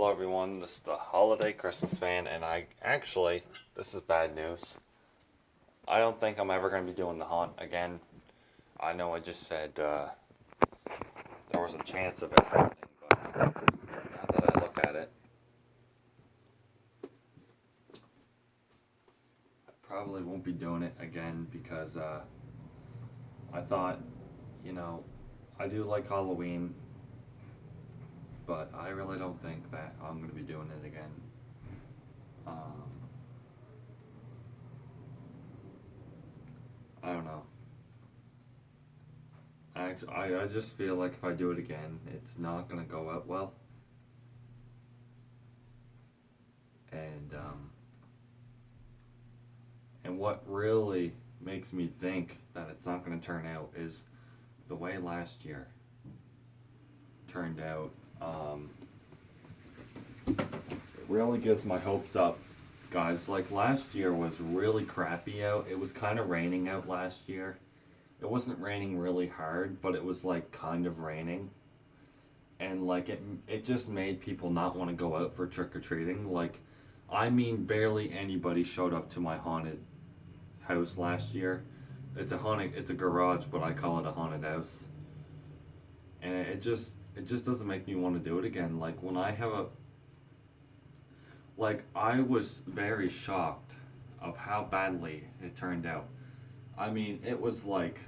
Hello everyone, this is the Holiday Christmas Fan, and this is bad news. I don't think I'm ever going to be doing the haunt again. I know I just said there was a chance of it happening, but now that I look at it, I probably won't be doing it again because I thought, you know, I do like Halloween, but I really don't think that I'm going to be doing it again. Um, I don't know. I just feel like if I do it again, it's not gonna go out well. And and what really makes me think that it's not gonna turn out is the way last year turned out. It really gives my hopes up, guys. Like last year was really crappy out. It was kind of raining out last year. It wasn't raining really hard, but it was like kind of raining. And like it just made people not want to go out for trick or treating. Like I mean barely anybody showed up to my haunted house last year. It's a garage, but I call it a haunted house. And it just doesn't make me want to do it again. Like when I have a like I was very shocked of how badly it turned out. I mean, it was like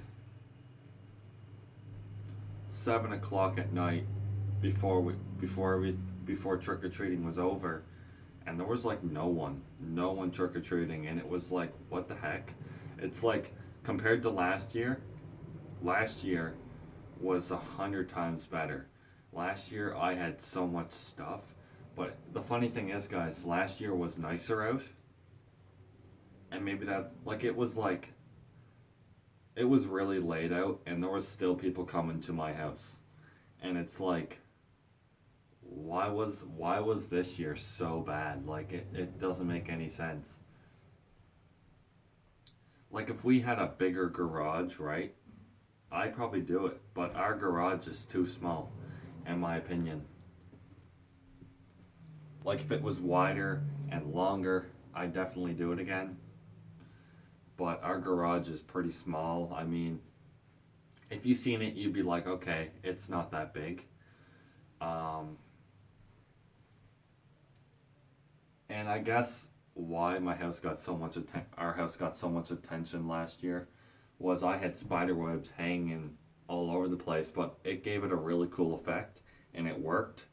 7 o'clock at night before we before we before trick or treating was over, and there was like no one trick or treating, and it was like, what the heck? It's like compared to last year. Last year was 100 times better. Last year I had so much stuff, but the funny thing is, guys, last year was nicer out, and maybe that it was really late out, and there was still people coming to my house, and it's like why was this year so bad? Like it doesn't make any sense. Like if we had a bigger garage, right? I'd probably do it, but our garage is too small, in my opinion. Like if it was wider and longer, I'd definitely do it again. But our garage is pretty small. I mean, if you seen it, you'd be like, okay, it's not that big. Um, and I guess why our house got so much attention last year was I had spider webs hanging all over the place, but it gave it a really cool effect and it worked.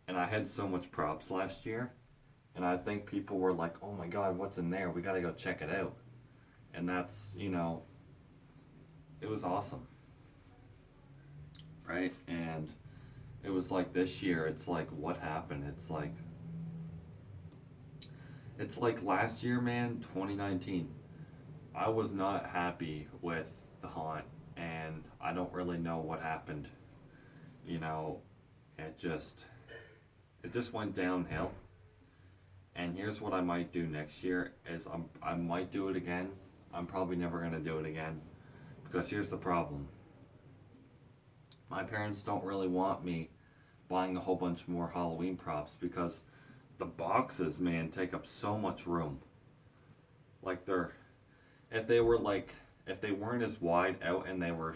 And I had so much props last year, and I think people were like, "Oh my God, what's in there? We gotta go check it out." And that's, it was awesome, right? And it was like this year, it's like, what happened? It's like last year, man, 2019. I was not happy with the haunt, and I don't really know what happened. You know, it just it just went downhill. And here's what I might do next year is I might do it again. I'm probably never gonna do it again because here's the problem. My parents don't really want me buying a whole bunch more Halloween props because the boxes, man, take up so much room. Like if they were like if they weren't as wide out and they were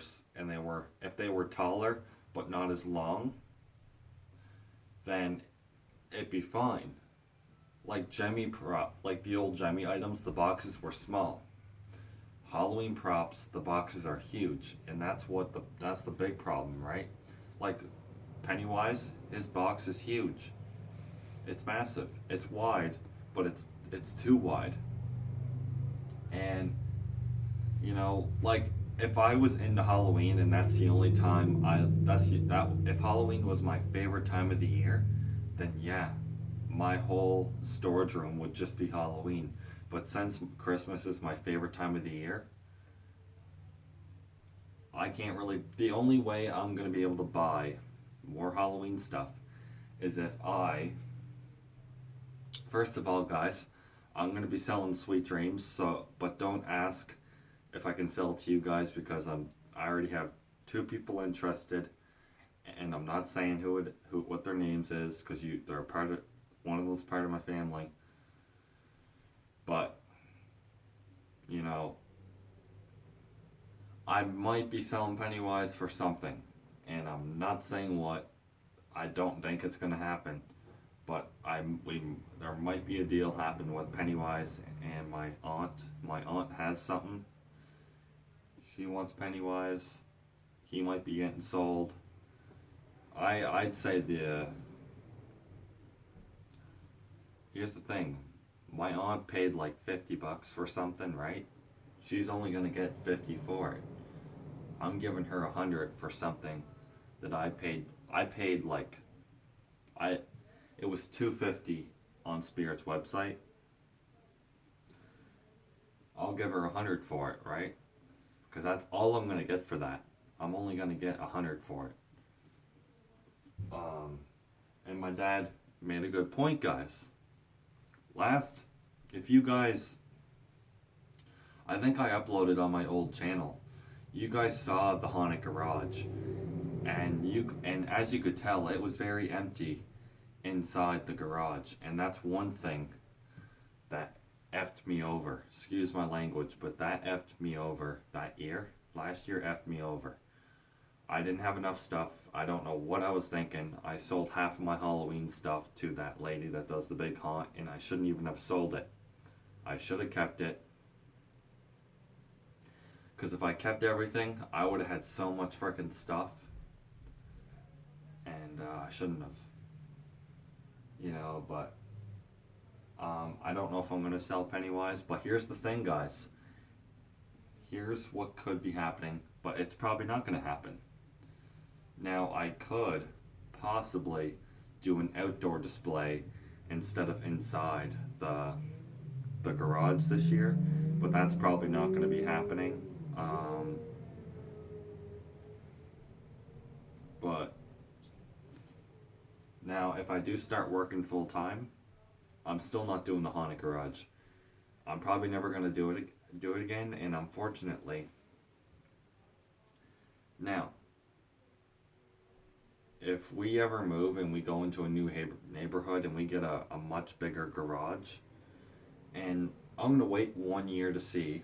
if they were taller but not as long, then it'd be fine. Like the old Jemmy items, the boxes were small. Halloween props, the boxes are huge, and that's the big problem, right? Like Pennywise, his box is huge. It's massive. It's wide, but it's too wide. And like if I was into Halloween and that's the only time I that's that if Halloween was my favorite time of the year, then yeah, my whole storage room would just be Halloween. But since Christmas is my favorite time of the year, I can't really. The only way I'm going to be able to buy more Halloween stuff is if first of all, guys, I'm going to be selling Sweet Dreams, but don't ask if I can sell it to you guys because I already have two people interested, and I'm not saying who what their names is because they're a part of one of those part of my family. But you know, I might be selling Pennywise for something, and I'm not saying what. I don't think it's gonna happen, but there might be a deal happen with Pennywise and my aunt. My aunt has something. She wants Pennywise. He might be getting sold. I'd say the here's the thing. My aunt paid like $50 for something, right? She's only gonna get 50 for it. I'm giving her 100 for something that I paid. I paid like I it was 250 on Spirit's website. I'll give her 100 for it, right? Because that's all I'm gonna get for that. I'm only gonna get 100 for it. Um, and my dad made a good point, guys. Last, if you guys, I think I uploaded on my old channel. You guys saw the haunted garage, and as you could tell, it was very empty inside the garage, and that's one thing that effed me over. Excuse my language, but that effed me over that year. Last year effed me over. I didn't have enough stuff. I don't know what I was thinking. I sold half of my Halloween stuff to that lady that does the big haunt, and I shouldn't even have sold it. I should have kept it. Because if I kept everything, I would have had so much freaking stuff. And I shouldn't have. But I don't know if I'm going to sell Pennywise. But here's the thing, guys. Here's what could be happening, but it's probably not going to happen. Now, I could possibly do an outdoor display instead of inside the garage this year, but that's probably not going to be happening. But now, if I do start working full time, I'm still not doing the haunted garage. I'm probably never going to do it again, and unfortunately, now, if we ever move and we go into a new neighborhood and we get a much bigger garage, and I'm going to wait 1 year to see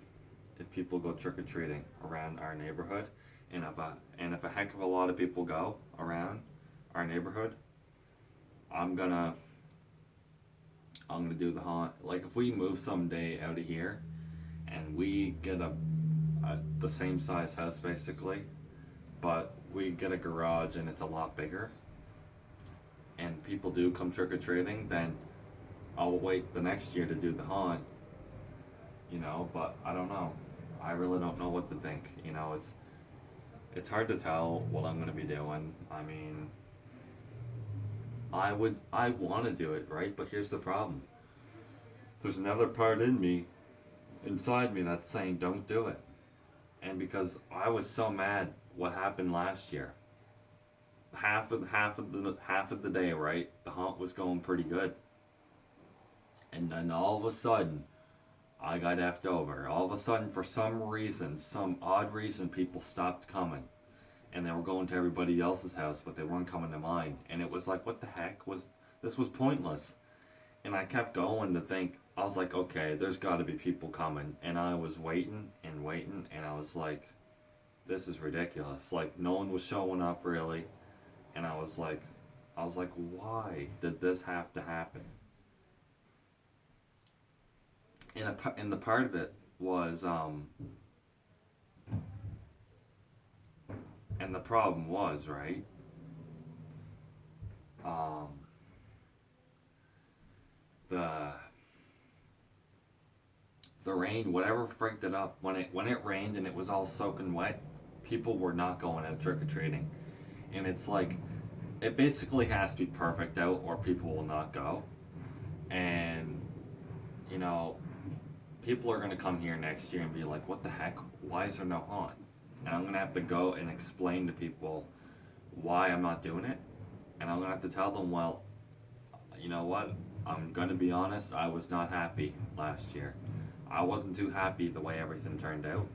if people go trick-or-treating around our neighborhood, and if a heck of a lot of people go around our neighborhood, I'm gonna do the haunt. Like if we move someday out of here and we get the same size house basically, but we get a garage and it's a lot bigger, and people do come trick-or-treating, then I'll wait the next year to do the haunt, but I don't know. I really don't know what to think. It's hard to tell what I'm going to be doing. I mean, I want to do it, right? But here's the problem. There's another part inside me that's saying don't do it. And because I was so mad what happened last year. Half of the day, right? The haunt was going pretty good. And then all of a sudden, I got effed over. All of a sudden, for some reason, some odd reason, people stopped coming. And they were going to everybody else's house, but they weren't coming to mine. And it was like, what the heck? This was pointless. And I kept going to think, I was like, okay, there's got to be people coming. And I was waiting, and I was like, this is ridiculous. Like, no one was showing up, really. And I was like, why did this have to happen? And the part of it was, and the problem was, right, the rain, whatever freaked it up, when it rained and it was all soaking wet, people were not going out trick-or-treating. And it's like, it basically has to be perfect out or people will not go. And, people are going to come here next year and be like, what the heck? Why is there no haunt? And I'm going to have to go and explain to people why I'm not doing it. And I'm going to have to tell them, well, you know what? I'm going to be honest, I was not happy last year. I wasn't too happy the way everything turned out.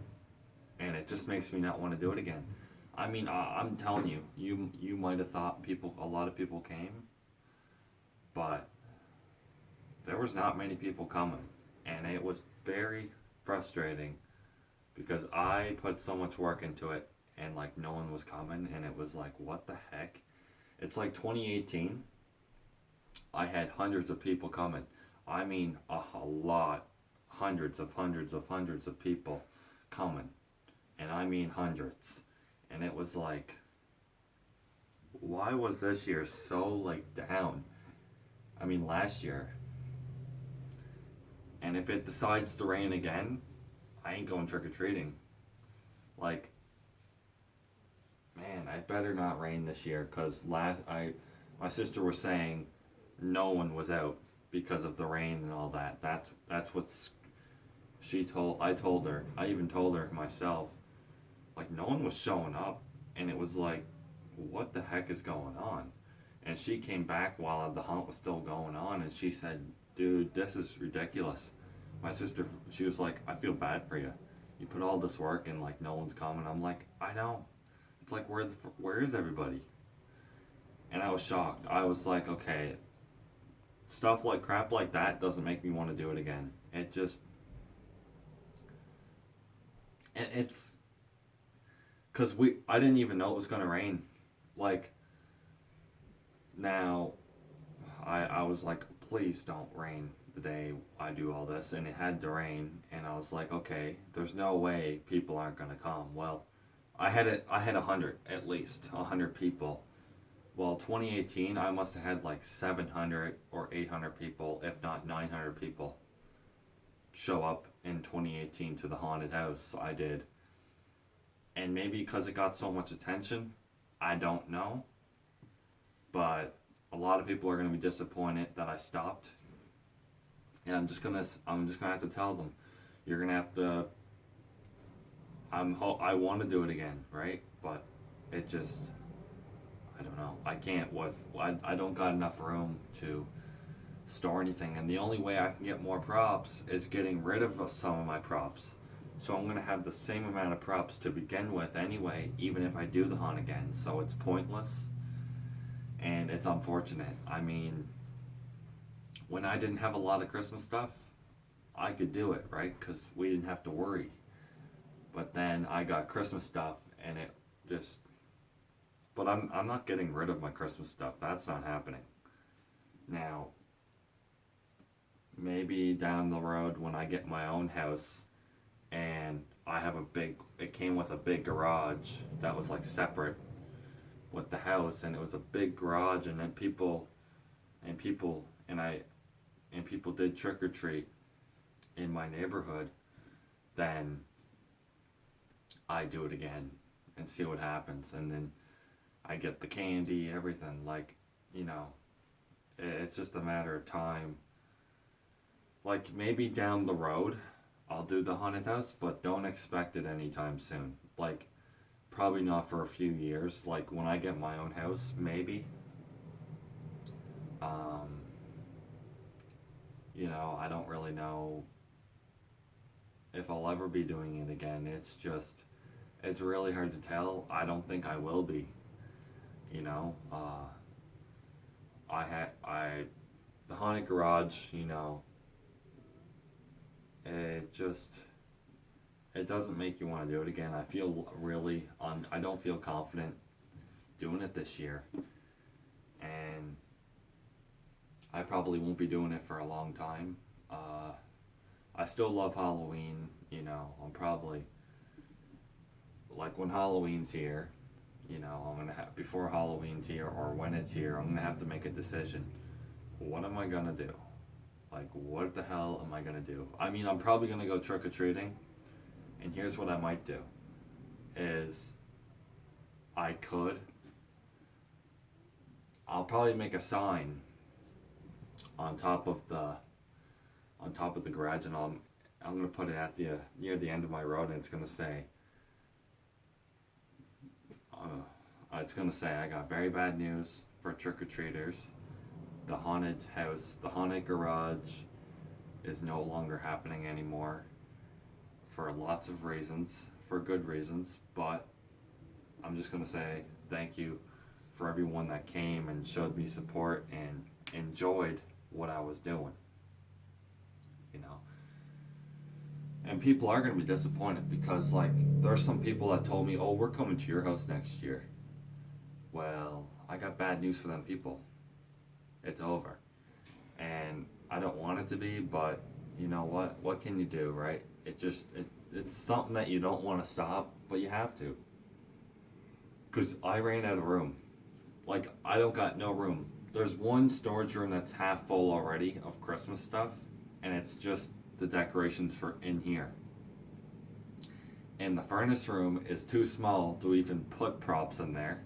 And it just makes me not want to do it again. I mean, I'm telling you, you might have thought a lot of people came, but there was not many people coming, and it was very frustrating because I put so much work into it, and like no one was coming, and it was like, what the heck? It's like 2018. I had hundreds of people coming. I mean, a lot, hundreds of people coming, and I mean hundreds. And it was like, why was this year so like down? I mean, last year. And if it decides to rain again, I ain't going trick or treating. Like, man, I better not rain this year because my sister was saying no one was out because of the rain and all that. That's what's she told. I told her. I even told her myself. Like no one was showing up, and it was like, what the heck is going on? And she came back while the hunt was still going on, and she said, "Dude, this is ridiculous." My sister, she was like, "I feel bad for you. You put all this work and like no one's coming." I'm like, "I know." It's like where is everybody? And I was shocked. I was like, okay, stuff like crap like that doesn't make me want to do it again. It just it's because we I didn't even know it was gonna rain. Like now, I was like, please don't rain the day I do all this, and it had to rain, and I was like, okay, there's no way people aren't gonna come. Well, I had 100 at least 100 people. Well, 2018, I must have had like 700 or 800 people, if not 900 people, show up in 2018 to the haunted house. I did. And maybe because it got so much attention, I don't know. But a lot of people are going to be disappointed that I stopped. And I'm just gonna have to tell them, you're gonna have to. I want to do it again, right? But it just, I don't know. I can't I don't got enough room to store anything, and the only way I can get more props is getting rid of some of my props. So I'm gonna have the same amount of props to begin with anyway, even if I do the hunt again. So it's pointless, and it's unfortunate. I mean, when I didn't have a lot of Christmas stuff, I could do it, right? Because we didn't have to worry. But then I got Christmas stuff, and it just. But I'm not getting rid of my Christmas stuff. That's not happening. Now, maybe down the road when I get my own house and I have it came with a big garage that was like separate with the house, and it was a big garage, and then and people and I and people did trick or treat in my neighborhood, then I do it again and see what happens, and then I get the candy, everything, like, you know, it's just a matter of time. Like maybe down the road I'll do the haunted house, but don't expect it anytime soon. Like probably not for a few years. Like when I get my own house, maybe. Um, I don't really know if I'll ever be doing it again. It's really hard to tell. I don't think I will be. You know, the haunted garage. It just it doesn't make you want to do it again. I don't feel confident doing it this year, and I probably won't be doing it for a long time. I still love Halloween. I'm probably like when Halloween's here. I'm gonna have before Halloween's here or when it's here. I'm gonna have to make a decision. What am I gonna do? Like, what the hell am I gonna do? I mean, I'm probably gonna go trick or treating, and here's what I might do: is I could. I'll probably make a sign on top of the garage, and I'm gonna put it at the near the end of my road, and it's gonna say I got very bad news for trick or treaters. The haunted house, the haunted garage, is no longer happening anymore for lots of reasons, for good reasons, but I'm just gonna say thank you for everyone that came and showed me support and enjoyed what I was doing, you know. And people are gonna be disappointed because like there's some people that told me, "Oh, we're coming to your house next year." Well, I got bad news for them people. It's over. And I don't want it to be, but you know what? What can you do, right? It's something that you don't want to stop, but you have to. Cause I ran out of room. Like I don't got no room. There's one storage room that's half full already of Christmas stuff, and it's just the decorations for in here. And the furnace room is too small to even put props in there.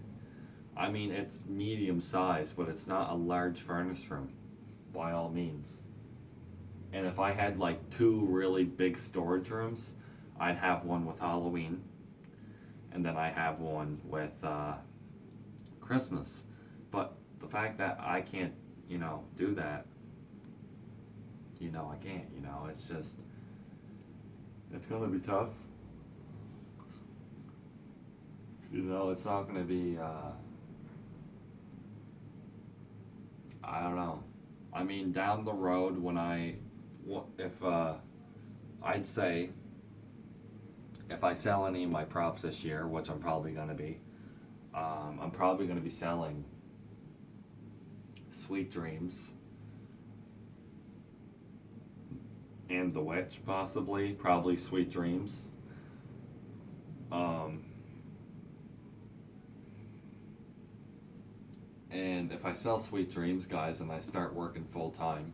I mean, it's medium size, but it's not a large furnace room, by all means. And if I had like two really big storage rooms, I'd have one with Halloween, and then I have one with Christmas. But the fact that I can't, do that, I can't, it's just, it's gonna be tough. It's not gonna be, I don't know. I mean, down the road when if, I'd say, if I sell any of my props this year, which I'm probably gonna be, I'm probably gonna be selling Sweet Dreams and The Witch, possibly, probably Sweet Dreams. Um, and if I sell Sweet Dreams, guys, and I start working full time,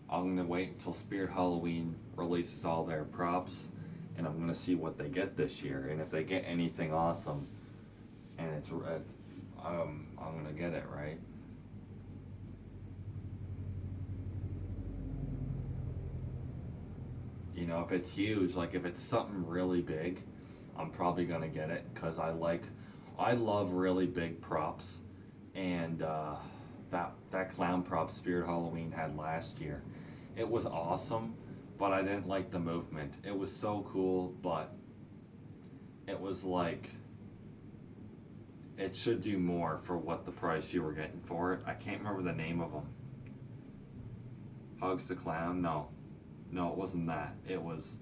I'm gonna wait until Spirit Halloween releases all their props, and I'm gonna see what they get this year. And if they get anything awesome, and I'm gonna get it, right. If it's huge, like if it's something really big, I'm probably gonna get it because I love really big props, and that clown prop Spirit Halloween had last year, it was awesome, but I didn't like the movement. It was so cool, but it was like it should do more for what the price you were getting for it. I can't remember the name of them. Hugs the Clown? No, it wasn't that. It was,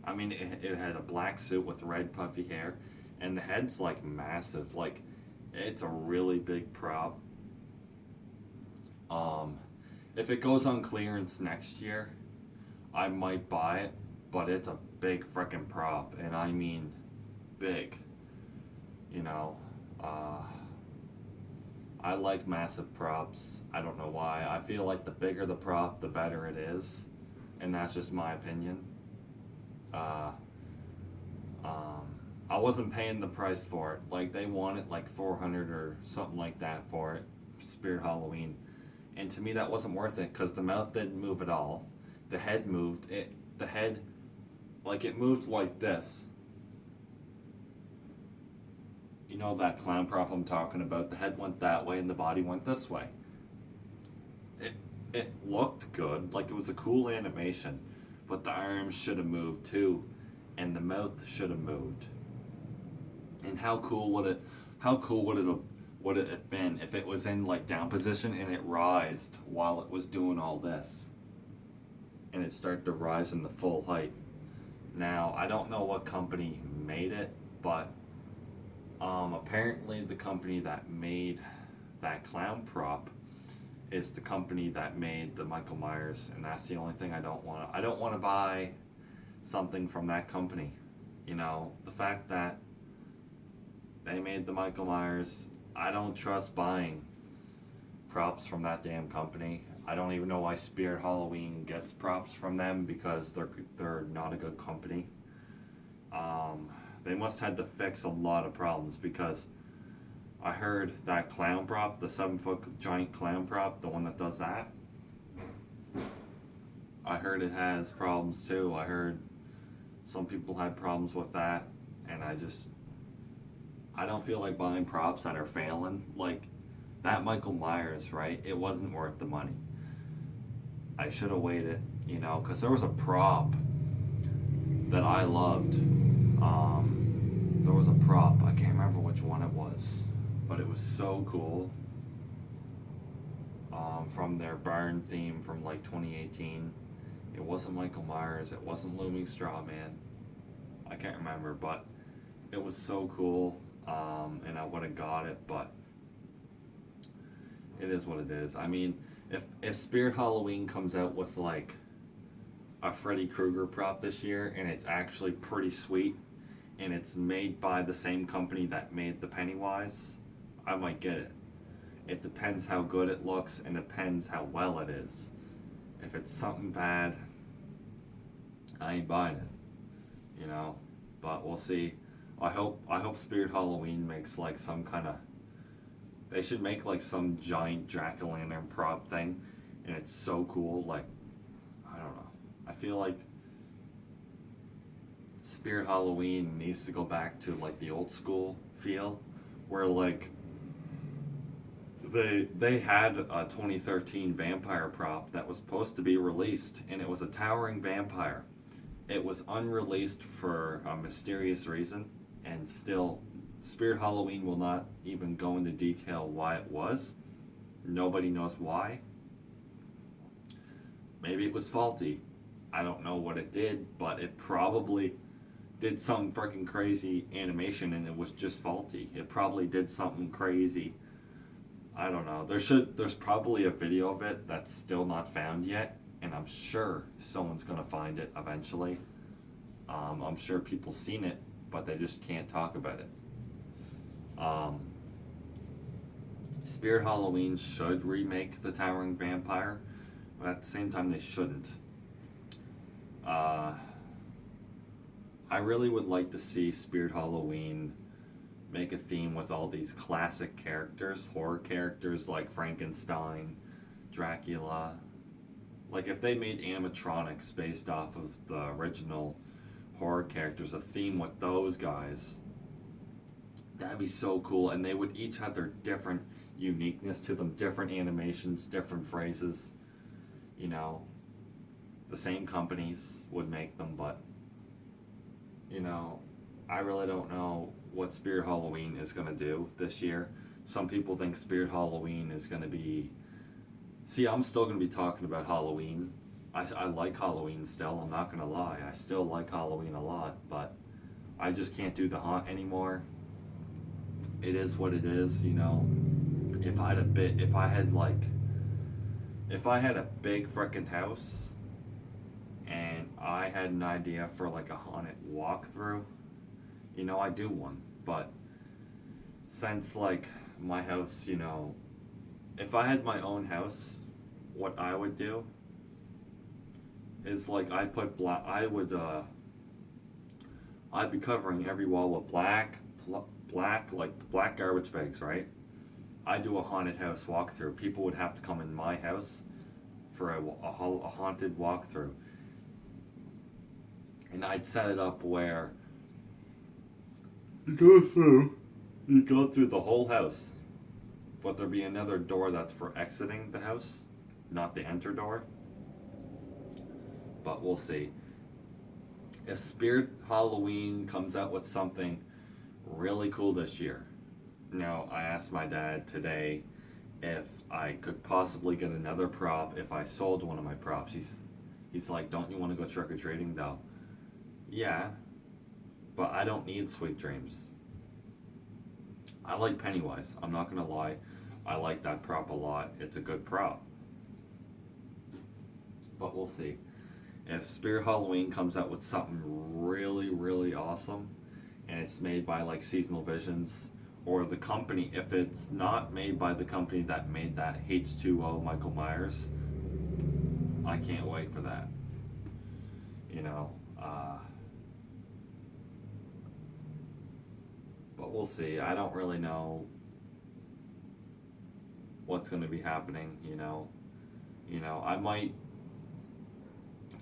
I mean, it had a black suit with red puffy hair, and the head's like massive. Like, it's a really big prop. Um, if it goes on clearance next year, I might buy it, but it's a big freaking prop, and I mean big. You know, uh, I like massive props. I don't know why. I feel like the bigger the prop, the better it is, and that's just my opinion. Uh, um, I wasn't paying the price for it. Like they wanted like 400 or something like that for it, Spirit Halloween, and to me that wasn't worth it because the mouth didn't move at all. The head moved. The head, like it moved like this. You know that clown prop I'm talking about? The head went that way and the body went this way. It it looked good, like it was a cool animation, but the arms should have moved too, and the mouth should have moved. And how cool would it have been if it was in like down position and it rised while it was doing all this, and it started to rise in the full height. Now I don't know what company made it, but apparently the company that made that clown prop is the company that made the Michael Myers, and that's the only thing I don't want. I don't want to buy something from that company. The fact that they made the Michael Myers, I don't trust buying props from that damn company. I don't even know why Spirit Halloween gets props from them because they're not a good company. Um, they must had to fix a lot of problems because I heard that clown prop, the 7-foot giant clown prop, the one that does that, I heard it has problems too. I heard some people had problems with that, and I don't feel like buying props that are failing. Like that Michael Myers, right? It wasn't worth the money. I should have waited, because there was a prop that I loved. There was a prop. I can't remember which one it was, but it was so cool. From their barn theme from like 2018. It wasn't Michael Myers. It wasn't Looming Straw Man. I can't remember, but it was so cool. And I would have got it, but it is what it is. I mean, if Spirit Halloween comes out with like a Freddy Krueger prop this year and it's actually pretty sweet and it's made by the same company that made the Pennywise, I might get it. It depends how good it looks and depends how well it is. If it's something bad, I ain't buying it, you know. But we'll see. I hope Spirit Halloween makes like some kind of. They should make like some giant jack-o'-lantern prop thing, and it's so cool. Like, I don't know. I feel like Spirit Halloween needs to go back to like the old school feel, where like they had a 2013 vampire prop that was supposed to be released, and it was a towering vampire. It was unreleased for a mysterious reason, and still, Spirit Halloween will not even go into detail why it was. Nobody knows why. Maybe it was faulty. I don't know what it did, but it probably did some freaking crazy animation and it was just faulty. It probably did something crazy. I don't know. There's probably a video of it that's still not found yet, and I'm sure someone's gonna find it eventually. I'm sure people's seen it, but they just can't talk about it. Um, Spirit Halloween should remake the Towering Vampire, but at the same time they shouldn't. Uh, I really would like to see Spirit Halloween make a theme with all these classic characters, horror characters like Frankenstein, Dracula. Like if they made animatronics based off of the original horror characters, a theme with those guys, that'd be so cool. And they would each have their different uniqueness to them, different animations, different phrases. You know, the same companies would make them, but you know, I really don't know what Spirit Halloween is going to do this year. Some people think Spirit Halloween is going to be. See, I'm still going to be talking about Halloween. I like Halloween still, I'm not going to lie. I still like Halloween a lot, but I just can't do the haunt anymore. It is what it is, you know. If I had a big freaking house and I had an idea for like a haunted walkthrough, you know, I do one. But since like my house, you know, if I had my own house, what I would do is like I'd be covering every wall with black garbage bags, right? I do a haunted house walkthrough. People would have to come in my house for a haunted walkthrough, and I'd set it up where you go through the whole house, but there'd be another door that's for exiting the house, not the enter door. But we'll see. If Spirit Halloween comes out with something really cool this year, you know, I asked my dad today if I could possibly get another prop if I sold one of my props. He's like, don't you want to go trick or treating though? Yeah, but I don't need Sweet Dreams. I like Pennywise. I'm not gonna lie. I like that prop a lot. It's a good prop. But we'll see. If Spirit Halloween comes out with something really, really awesome, and it's made by like Seasonal Visions or the company, if it's not made by the company that made that H2O Michael Myers, I can't wait for that. You know, but we'll see. I don't really know what's going to be happening. I might.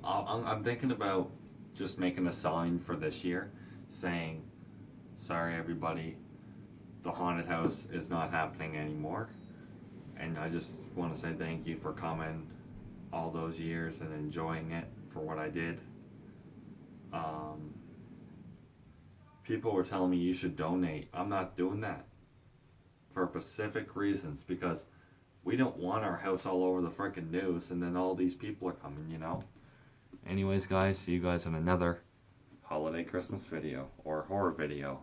I'm thinking about just making a sign for this year saying, sorry everybody, the haunted house is not happening anymore. And I just want to say thank you for coming all those years and enjoying it for what I did. People were telling me you should donate. I'm not doing that for specific reasons because we don't want our house all over the freaking news and then all these people are coming, you know? Anyways, guys, see you guys in another holiday Christmas video or horror video.